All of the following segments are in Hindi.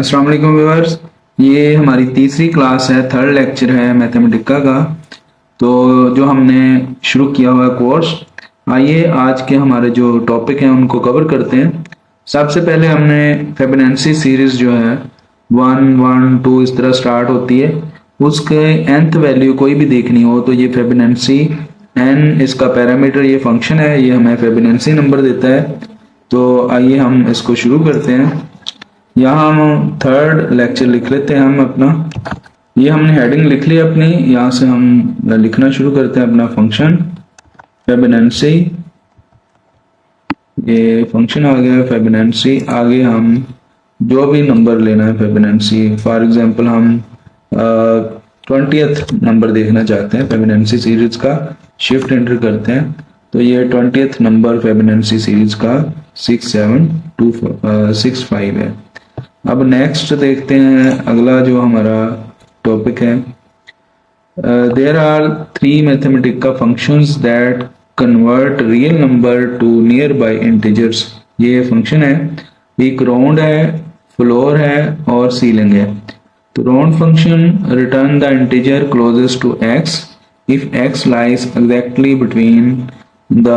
अस्सलाम वालेकुम व्यूअर्स। ये हमारी तीसरी क्लास है, थर्ड लेक्चर है मैथमेटिका का। तो जो हमने शुरू किया हुआ कोर्स, आइए आज के हमारे जो टॉपिक हैं उनको कवर करते हैं। सबसे पहले हमने फिबोनाची सीरीज जो है 1, 1, 2 इस तरह स्टार्ट होती है। उसके nth वैल्यू कोई भी देखनी हो तो ये फिबोनाची n इसका पैरामीटर, ये फंक्शन है, ये हमें फिबोनाची नंबर देता है। तो आइए हम इसको शुरू करते हैं। यहाँ हम थर्ड लेक्चर लिख लेते हैं हम अपना। ये हमने हेडिंग लिख ली अपनी, यहाँ से हम लिखना शुरू करते हैं अपना फंक्शन फिबोनाची। ये फंक्शन आ गया फिबोनाची। आगे हम जो भी नंबर लेना है फिबोनाची, फॉर एग्जांपल हम 20th नंबर देखना चाहते हैं फिबोनाची सीरीज का, शिफ्ट एंटर करते हैं तो ये 20th नंबर फिबोनाची सीरीज का 67265 है। अब नेक्स्ट देखते हैं अगला जो हमारा टॉपिक है। There are 3 Mathematica functions that convert real number to nearby integers. ये फंक्शन है, एक राउंड है, फ्लोर है और सीलिंग है। तो round function return the integer closest to x if x lies exactly between the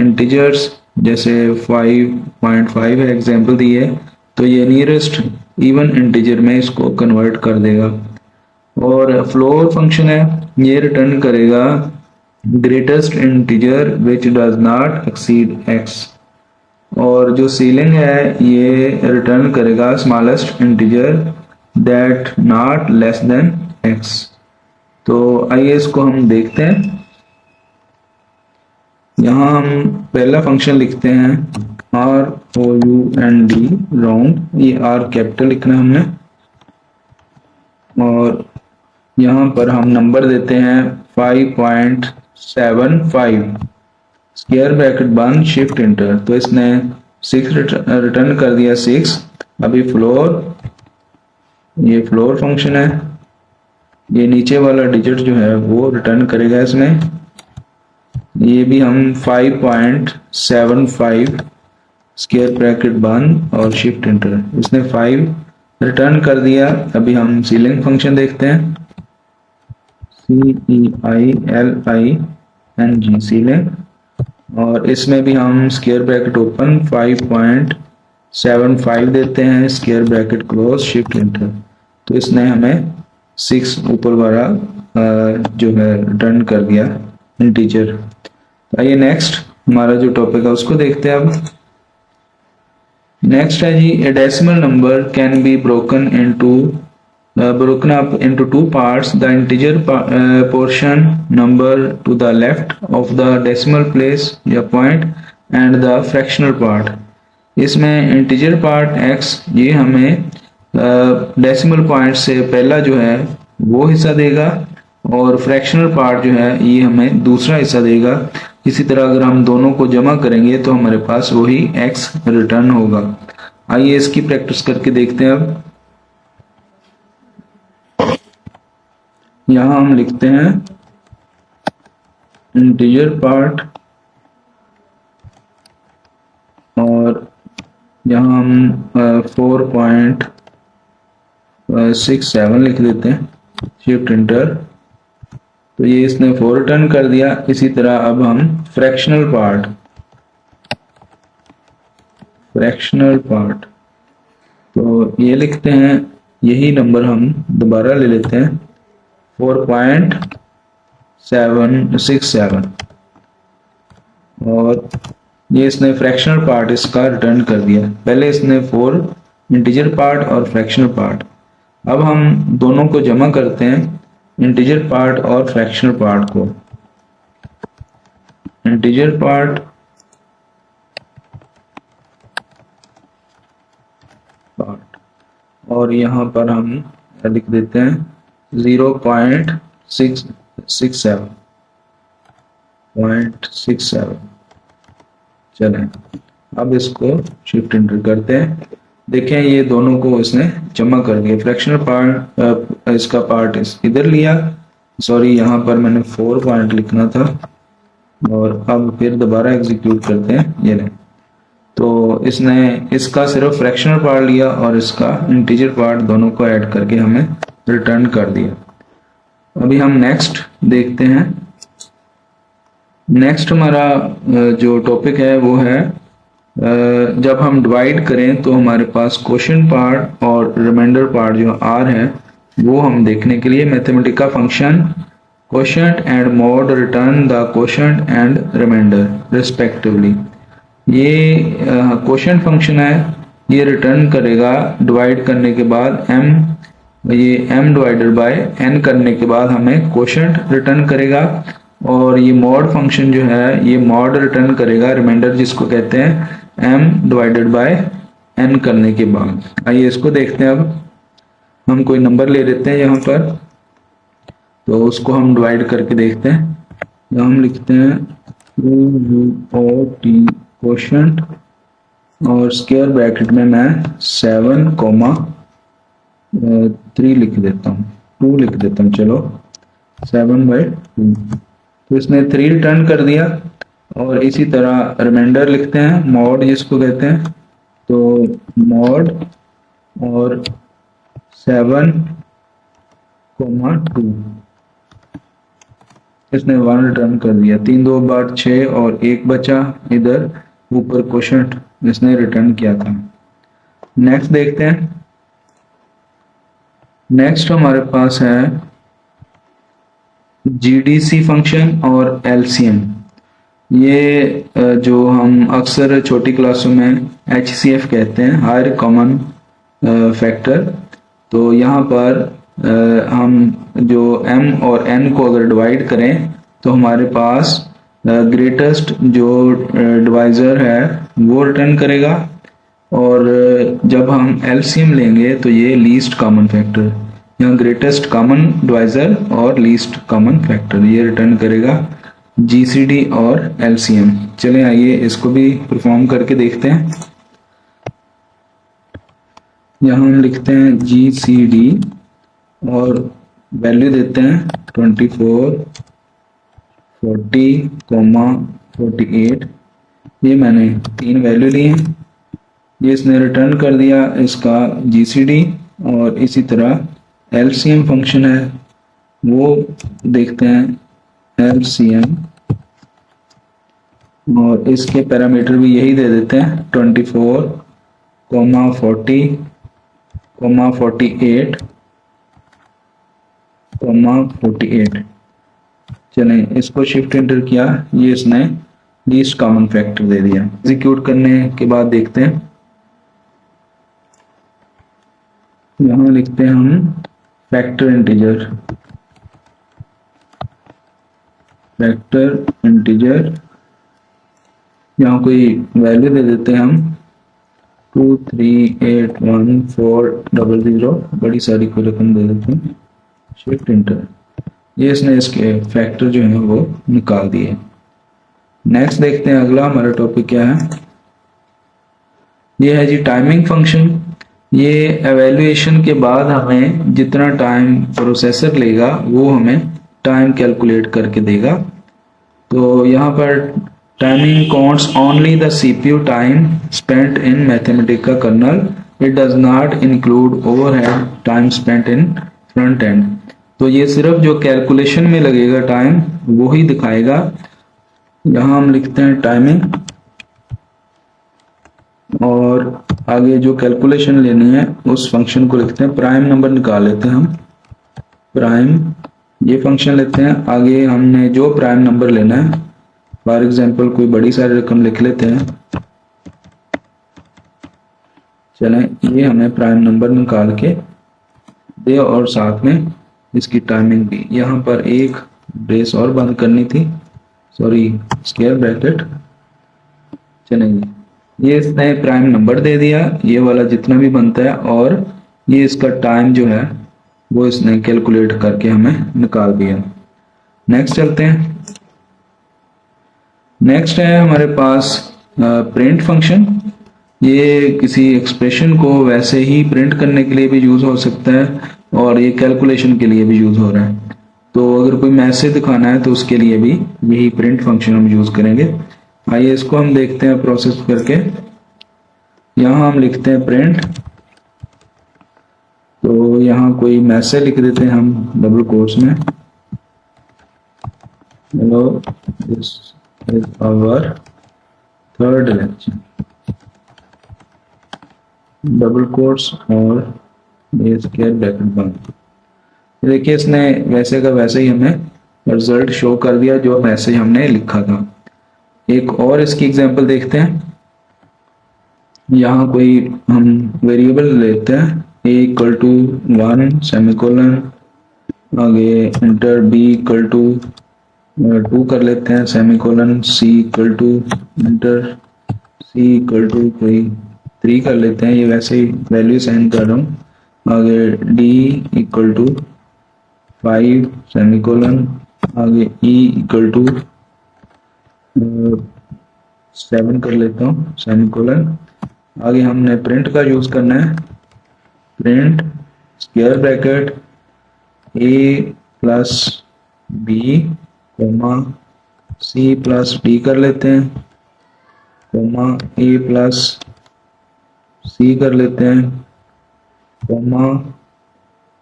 integers. जैसे 5.5 है, एग्जांपल दी है, तो ये नियरेस्ट इवन इंटीजर में इसको कन्वर्ट कर देगा। और फ्लोर फंक्शन है, ये रिटर्न करेगा greatest integer which does not exceed x। और जो सीलिंग है ये रिटर्न करेगा smallest integer that not less than x। तो आइए इसको हम देखते हैं। यहाँ हम पहला फंक्शन लिखते हैं ROUND राउंड, ये R कैपिटल लिखना है हमने। और यहाँ पर हम नंबर देते हैं 5.75, स्क्वायर ब्रैकेट बंद, शिफ्ट इंटर। तो इसने 6 रिटर्न कर दिया 6। अभी फ्लोर, ये फ्लोर फंक्शन है, ये नीचे वाला डिजिट जो है वो रिटर्न करेगा इसमें। ये भी हम 5.75 स्क्वायर ब्रैकेट बंद और शिफ्ट इंटर, इसने 5 रिटर्न कर दिया। अभी हम सीलिंग फंक्शन देखते हैं, CEILING सीलिंग। और इसमें भी हम स्क्वायर ब्रैकेट ओपन 5.75 देते हैं, square bracket close, shift inter. तो इसने हमें 6 ऊपर वाला जो है रिटर्न कर दिया इंटीजर। आइए नेक्स्ट हमारा जो टॉपिक है उसको देखते हैं अब। नेक्स्ट है जी, a decimal number can be broken up into 2 parts, the integer portion number to the left of the decimal place या point and the fractional part। इसमें इंटीजर पार्ट x ये हमें डेसिमल पॉइंट से पहला जो है वो हिस्सा देगा, और फ्रैक्शनल पार्ट जो है ये हमें दूसरा हिस्सा देगा। इसी तरह अगर हम दोनों को जमा करेंगे तो हमारे पास वही x रिटर्न होगा। आइए इसकी प्रैक्टिस करके देखते हैं। अब यहाँ हम लिखते हैं इंटीजर पार्ट, और यहाँ हम 4.67 लिख देते हैं, शिफ्ट इंटर। तो ये इसने 4 रिटर्न कर दिया। इसी तरह अब हम फ्रैक्शनल पार्ट तो ये लिखते हैं, यही नंबर हम दोबारा ले लेते हैं 4.767, और ये इसने फ्रैक्शनल पार्ट इसका रिटर्न कर दिया। पहले इसने 4 इंटीजर पार्ट और फ्रैक्शनल पार्ट। अब हम दोनों को जमा करते हैं, इंटीजर पार्ट और फ्रैक्शनल पार्ट को। इंटीजर पार्ट और यहाँ पर हम लिख देते हैं 0.67। चलें, अब इसको शिफ्ट इंटर करते हैं। देखें ये दोनों को इसने जमा कर दिया। फ्रैक्शनल पार्ट इसका पार्ट इधर लिया, सॉरी यहाँ पर मैंने 4 पॉइंट लिखना था। और अब फिर दोबारा एग्जीक्यूट करते हैं, ये लें। तो इसने इसका सिर्फ फ्रैक्शनल पार्ट लिया और इसका इंटीजर पार्ट दोनों को ऐड करके हमें रिटर्न कर दिया। अभी हम नेक्स्ट देखते हैं। नेक्स्ट हमारा जो टॉपिक है वो है जब हम डिवाइड करें तो हमारे पास क्वोशिएंट पार्ट और रिमाइंडर पार्ट जो आर है वो हम देखने के लिए Mathematica function quotient and mod return the quotient and remainder respectively. ये क्वोशिएंट फंक्शन है, ये रिटर्न करेगा डिवाइड करने के बाद ये m डिवाइडेड बाय n करने के बाद हमें क्वोशिएंट रिटर्न करेगा। और ये मॉड फंक्शन जो है ये मॉड रिटर्न करेगा रिमाइंडर जिसको कहते हैं m डिवाइडेड बाय n करने के बाद। आइए इसको देखते हैं। अब हम कोई नंबर ले लेते हैं यहाँ पर, तो उसको हम डिवाइड करके देखते हैं। यहाँ हम लिखते हैं QUOT क्वोशिएंट और स्क्वायर ब्रैकेट में मैं 7,3 लिख देता हूँ, 2 लिख देता हूँ, चलो 7/2। तो इसने 3 रिटर्न कर दिया। और इसी तरह रिमाइंडर लिखते हैं मॉड जिसको कहते हैं, तो मॉड और 7,2 इसने 1 रिटर्न कर दिया। 3 2 बार 6 और 1 बचा इधर ऊपर क्वोशिएंट इसने रिटर्न किया था। नेक्स्ट देखते हैं। नेक्स्ट हमारे पास है GDC फंक्शन और LCM। ये जो हम अक्सर छोटी क्लासों में HCF कहते हैं, हायर कॉमन फैक्टर। तो यहाँ पर हम जो m और n को अगर डिवाइड करें तो हमारे पास ग्रेटेस्ट जो डिवाइजर है वो रिटर्न करेगा। और जब हम LCM लेंगे तो ये लीस्ट कॉमन फैक्टर, यहाँ ग्रेटेस्ट कॉमन डिवाइजर और लीस्ट कॉमन फैक्टर ये रिटर्न करेगा GCD और LCM। चलें आइए इसको भी परफॉर्म करके देखते हैं। यहाँ हम लिखते हैं GCD और वैल्यू देते हैं 24, 40, 48। ये मैंने 3 वैल्यू ली हैं, ये इसने रिटर्न कर दिया इसका GCD। और इसी तरह LCM फंक्शन है वो देखते हैं LCM और इसके पैरामीटर भी यही दे देते हैं 24, 40, 48, 48। चलें इसको शिफ्ट एंटर किया, ये इसने लीस्ट कॉमन फैक्टर दे दिया। एग्जीक्यूट करने के बाद देखते हैं। यहाँ लिखते हैं हम फैक्टर इंटीजर, यहाँ कोई वैल्यू दे देते हैं हम 2381400, बड़ी सारी कोई रकम दे देते हैं, शिफ्ट इंटर। ये इसने इसके फैक्टर जो है वो निकाल दिए। नेक्स्ट देखते हैं अगला हमारा टॉपिक क्या है। ये है जी टाइमिंग फंक्शन। ये एवेल्युएशन के बाद हमें जितना टाइम प्रोसेसर लेगा वो हमें टाइम कैलकुलेट करके देगा। तो यहाँ पर timing counts only the CPU time spent in Mathematica kernel, it does not include overhead time spent in front end. तो ये सिर्फ जो कैलकुलेशन में लगेगा टाइम वो ही दिखाएगा। यहाँ हम लिखते हैं टाइमिंग और आगे जो कैलकुलेशन लेनी है उस फंक्शन को लिखते हैं। प्राइम नंबर निकाल लेते हैं हम, प्राइम ये फंक्शन लेते हैं। आगे हमने जो प्राइम नंबर लेना है, फॉर एग्जांपल कोई बड़ी सारी रकम लिख लेते हैं। चलें ये हमें प्राइम नंबर निकाल के दे और साथ में इसकी टाइमिंग भी। यहाँ पर एक ब्रेस और बंद करनी थी, सॉरी स्क्वायर ब्रैकेट। चलें ये इसने प्राइम नंबर दे दिया, ये वाला जितना भी बनता है, और ये इसका टाइम जो है वो इसने कैलकुलेट करके हमें निकाल दिया। नेक्स्ट चलते हैं। नेक्स्ट है हमारे पास प्रिंट फंक्शन। ये किसी एक्सप्रेशन को वैसे ही प्रिंट करने के लिए भी यूज हो सकता है और ये कैलकुलेशन के लिए भी यूज हो रहा है। तो अगर कोई मैसेज दिखाना है तो उसके लिए भी यही प्रिंट फंक्शन हम यूज करेंगे। आइए इसको हम देखते हैं प्रोसेस करके। यहाँ हम लिखते हैं प्रिंट, तो यहाँ कोई मैसेज लिख देते हैं हम डबल कोट्स में, hello this is our third lecture, double quotes और ये स्क्वायर ब्रैकेट बंद। देखिए इसने वैसे का वैसे ही हमें रिजल्ट शो कर दिया जो मैसेज हमने लिखा था। एक और इसकी एग्जांपल देखते हैं। यहाँ कोई हम वेरिएबल लेते हैं a इक्वल टू 1 सेमीकोलन, आगे इंटर b इक्वल टू 2 कर लेते हैं semicolon, c equal to enter c equal to कोई 3 कर लेते हैं, ये वैसे ही वैल्यू साइन कर रहा हूँ। आगे d इक्वल टू 5 सेमीकोलन, आगे e इक्वल टू 7 कर लेता हूँ सेमीकोलन। आगे हमने प्रिंट का यूज करना है, print square bracket a plus b comma c plus d कर लेते हैं, कोमा a प्लस c कर लेते हैं, कोमा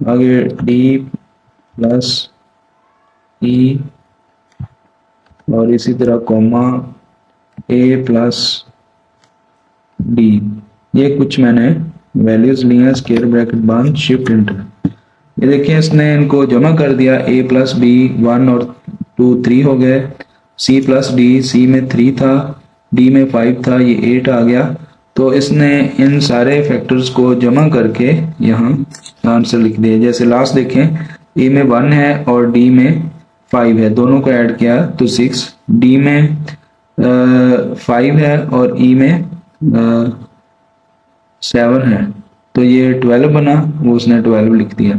आगे d प्लस e और इसी तरह कोमा a प्लस d। ये कुछ मैंने वैल्यूज ली हैं, स्क्वायर ब्रैकेट बंद, शिफ्ट इंटर। ये देखिए इसने इनको जमा कर दिया, a प्लस b 1 और 2 3 हो गए, c प्लस d, c में 3 था, d में 5 था, ये 8 आ गया। तो इसने इन सारे फैक्टर्स को जमा करके यहाँ आंसर लिख दिया। जैसे लास्ट देखें, a में 1 है और d में 5 है, दोनों को ऐड किया तो 6, d में 5 है और e में 7 है, तो ये 12 बना, वो उसने 12 लिख दिया।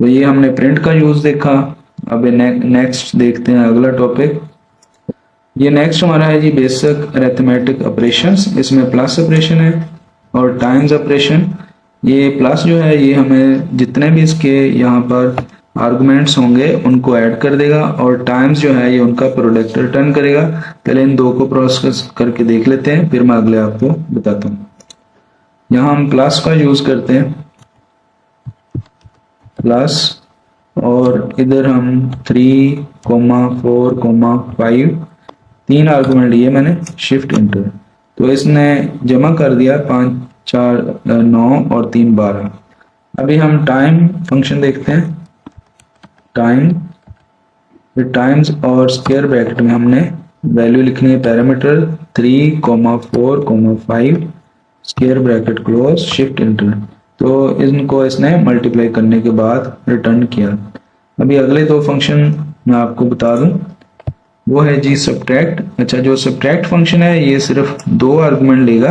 तो ये हमने प्रिंट का यूज देखा। अब नेक्स्ट देखते हैं अगला टॉपिक। ये नेक्स्ट हमारा है जी बेसिक अरिथमेटिक ऑपरेशंस। इसमें प्लस ऑपरेशन है और टाइम्स ऑपरेशन। ये प्लस जो है ये हमें जितने भी इसके यहाँ पर आर्गुमेंट्स होंगे उनको ऐड कर देगा, और टाइम्स जो है ये उनका प्रोडक्ट रिटर्न करेगा। पहले इन दो को प्रोसेस करके देख लेते हैं, फिर मैं अगले आपको बताता हूँ। यहाँ हम प्लस का यूज करते हैं, प्लस, और इधर हम 3, 4, 5 तीन आर्गुमेंट लिए मैंने, शिफ्ट इंटर। तो इसने जमा कर दिया 5 4 9 और 3 12। अभी हम टाइम फंक्शन देखते हैं। टाइम, फिर टाइम्स और स्क्वायर ब्रैकेट में हमने वैल्यू लिखनी है parameter 3, 4, 5 square bracket close, shift inter. तो इनको इसने मल्टीप्लाई करने के बाद रिटर्न किया। अभी अगले दो फंक्शन मैं आपको बता दूं, वो है जी सब्ट्रैक्ट। अच्छा, जो सब्ट्रैक्ट फंक्शन है ये सिर्फ 2 आर्गुमेंट लेगा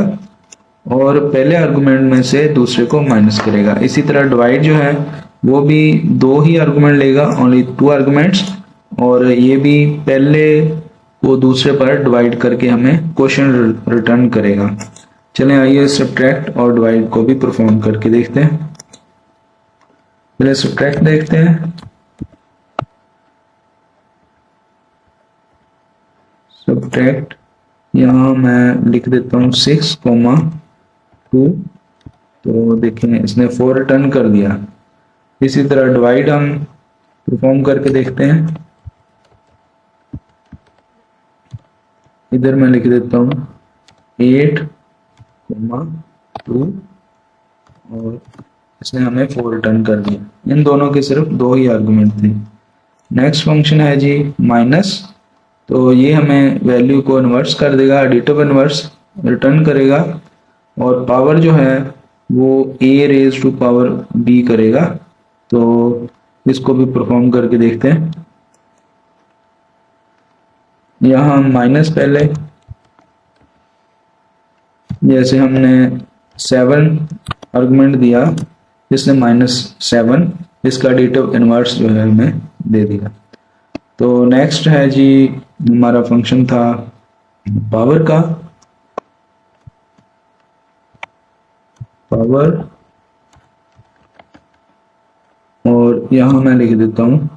और पहले आर्गुमेंट में से दूसरे को माइनस करेगा। इसी तरह डिवाइड जो है वो भी 2 ही आर्गुमेंट लेगा, ओनली 2 आर्गुमेंट्स, और ये भी पहले को दूसरे पर डिवाइड करके हमें क्वेश्चन रिटर्न करेगा। चलें आइए सब्ट्रैक्ट और डिवाइड को भी परफॉर्म करके देखते हैं। पहले सब्ट्रैक्ट देखते हैं। सब्ट्रैक्ट यहाँ मैं लिख देता हूँ 6, 2। तो देखें इसने 4 रिटर्न कर दिया। इसी तरह डिवाइड हम परफॉर्म करके देखते हैं। इधर मैं लिख देता हूँ 8, 2 और इसने हमें 4 रिटर्न कर दिया। इन दोनों के सिर्फ 2 ही आर्गुमेंट थे। नेक्स्ट फंक्शन है जी माइनस। तो ये हमें वैल्यू को इन्वर्स कर देगा, एडिटिव इन्वर्स रिटर्न करेगा, और पावर जो है वो a raise to power b करेगा। तो इसको भी परफॉर्म करके देखते हैं। यहाँ माइनस पहले, जैसे हमने 7 आर्गुमेंट दिया, इसने -7, इसका एडिटिव इनवर्स जो है हमें दे दिया। तो नेक्स्ट है जी हमारा फंक्शन था पावर का। पावर, और यहाँ मैं लिख देता हूँ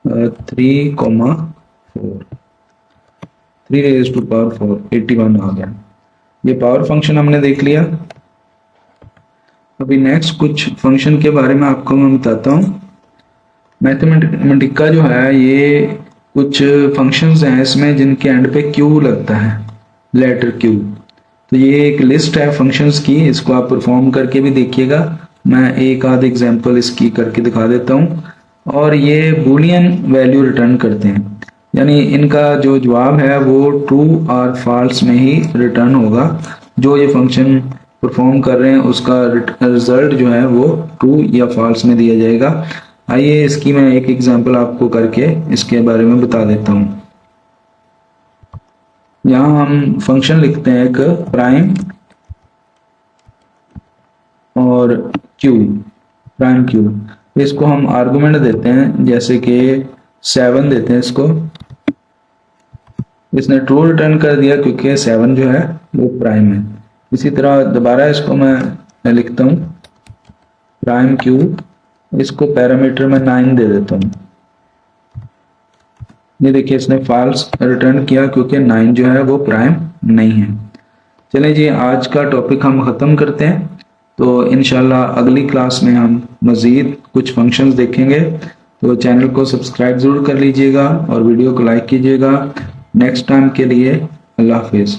3, 4, 3 रेज टू पावर 4, 81 आ गया। ये पावर फंक्शन हमने देख लिया। अभी नेक्स्ट कुछ फंक्शन के बारे में आपको मैं बताता हूँ। मैथमेटिका जो है ये कुछ फंक्शंस हैं इसमें जिनके एंड पे क्यू लगता है, लेटर क्यू। तो ये एक लिस्ट है फंक्शंस की, इसको आप परफॉर्म करके भी देखिएगा। मैं एक आध एग्जांपल इसकी करके दिखा देता हूँ। और ये बूलियन वैल्यू रिटर्न करते हैं, यानी इनका जो जवाब है वो ट्रू और फॉल्स में ही रिटर्न होगा। जो ये फंक्शन परफॉर्म कर रहे हैं उसका रिजल्ट जो है वो ट्रू या फॉल्स में दिया जाएगा। आइए इसकी मैं एक एग्जांपल आपको करके इसके बारे में बता देता हूँ। यहाँ हम फंक्शन लिखते हैं एक प्राइम और क्यू, प्राइम क्यू। इसको हम आर्गुमेंट देते हैं, जैसे कि 7 देते हैं इसको। इसने ट्रू रिटर्न कर दिया क्योंकि 7 जो है वो प्राइम है। इसी तरह दोबारा इसको मैं लिखता हूँ प्राइम क्यू, इसको पैरामीटर में 9 दे देता हूँ। ये देखिए इसने फॉल्स रिटर्न किया क्योंकि 9 जो है वो प्राइम नहीं है। चलिए जी, आज का टॉपिक हम ख़त्म करते हैं। तो इंशाल्लाह अगली क्लास में हम मज़ीद कुछ फंक्शंस देखेंगे। तो चैनल को सब्सक्राइब ज़रूर कर लीजिएगा और वीडियो को लाइक कीजिएगा। नेक्स्ट टाइम के लिए अल्लाह हाफिज़।